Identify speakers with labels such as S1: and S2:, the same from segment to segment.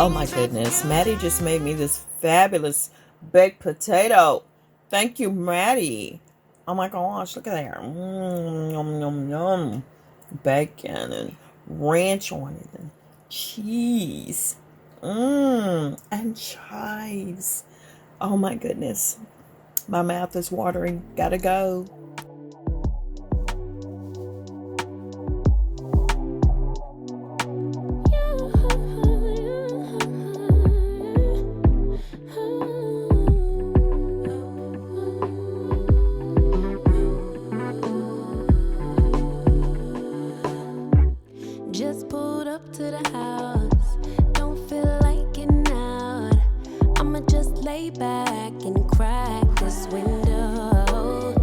S1: Oh my goodness, Maddie just made me this fabulous baked potato. Thank you, Maddie. Oh my gosh, look at that. Yum, yum, yum. Bacon and ranch on it and cheese. And chives. Oh my goodness. My mouth is watering. Gotta go.
S2: Just pulled up to the house. Don't feel like getting out. I'ma just lay back and crack this window.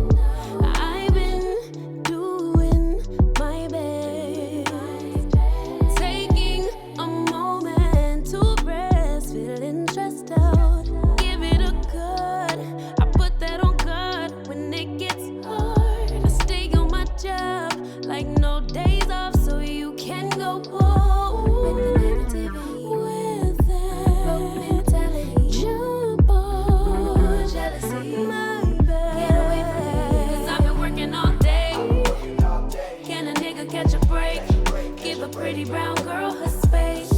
S2: I've been doing my best, taking a moment to rest, feeling stressed out. Give it a good. I put that on God when it gets hard. I stay on my job like no days off, so you can go home with the negativity, with that broke mentality. Jump on jealousy, my bad. Get away from me, 'cause I've been working all day. Can a nigga catch a break? Give a pretty brown girl her space.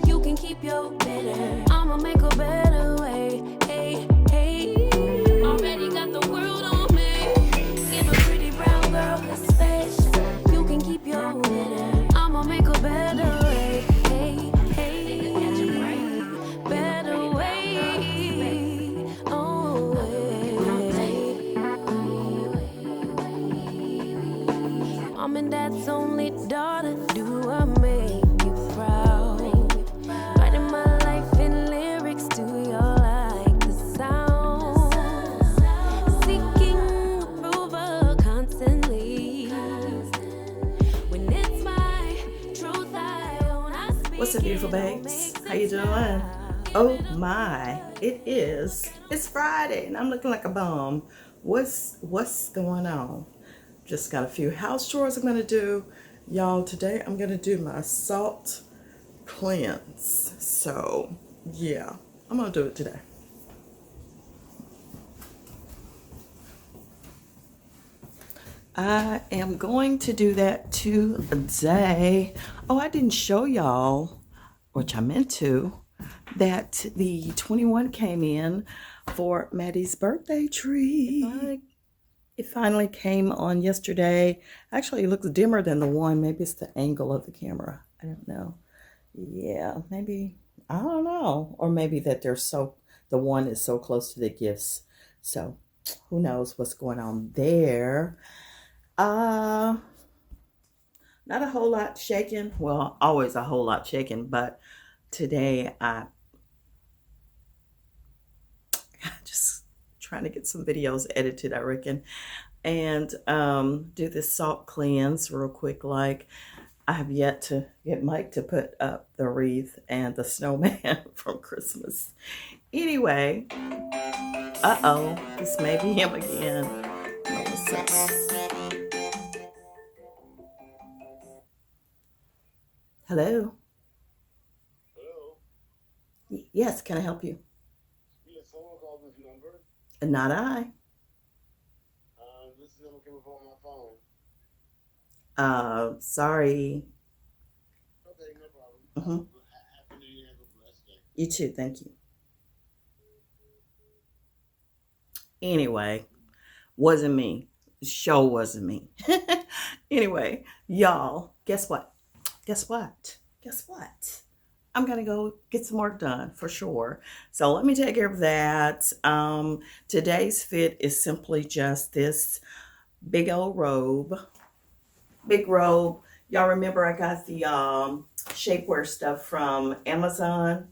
S2: You can keep your bitter, I'ma make a better way. Hey, hey, already got the world on me. Give a pretty brown girl her space. You can keep your bitter, I'ma make a better way. Hey, hey, catch a break, better way. Oh, Mom and Dad's only daughter, do I make you proud? Writing my life in lyrics, do you like the sound? Seeking approval constantly. When it's my truth, I own. I speak.
S1: What's up, beautiful babes? How you doing? Oh my, it's Friday and I'm looking like a bum. What's going on? Just got a few house chores I'm gonna do. Y'all, today I'm gonna do my salt cleanse. So yeah, I'm gonna do it today. I am going to do that today. Oh, I didn't show y'all, which I meant to, that the 21 came in for Maddie's birthday tree. It finally came on yesterday. Actually, it looks dimmer than the one. Maybe it's the angle of the camera. I don't know. Yeah, maybe. I don't know. Or maybe that the one is so close to the gifts. So who knows what's going on there. Not a whole lot shaking. Well, always a whole lot shaking, but today I just trying to get some videos edited, I reckon, and do this salt cleanse real quick. Like, I have yet to get Mike to put up the wreath and the snowman from Christmas. Anyway, this may be him again. Hello.
S3: Hello?
S1: Yes, can I help you?
S3: Yes, someone called this number.
S1: Not I.
S3: This number came up on my phone.
S1: Sorry.
S3: Okay, no problem.
S1: Mm-hmm.
S3: Happy New Year. Have a blessed day.
S1: You too, thank you. Anyway, wasn't me. The show wasn't me. Anyway, y'all, guess what? Guess what? Guess what? I'm gonna go get some work done for sure. So let me take care of that. Today's fit is simply just this big old robe. Big robe. Y'all remember I got the shapewear stuff from Amazon.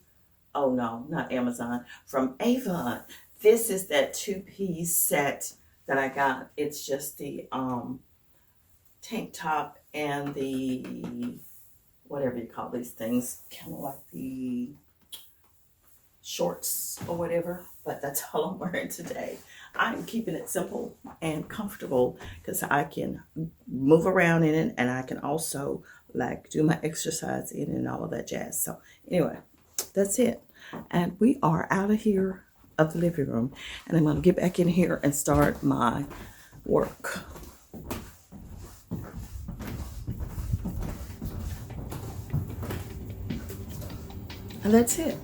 S1: Oh no, not Amazon. From Avon. This is that two-piece set that I got. It's just the tank top and the whatever you call these things, kind of like the shorts or whatever, but that's all I'm wearing today. I'm keeping it simple and comfortable because I can move around in it, and I can also like do my exercise in it and all of that jazz. So anyway, that's it. And we are out of here of the living room. And I'm going to get back in here and start my work. And that's it.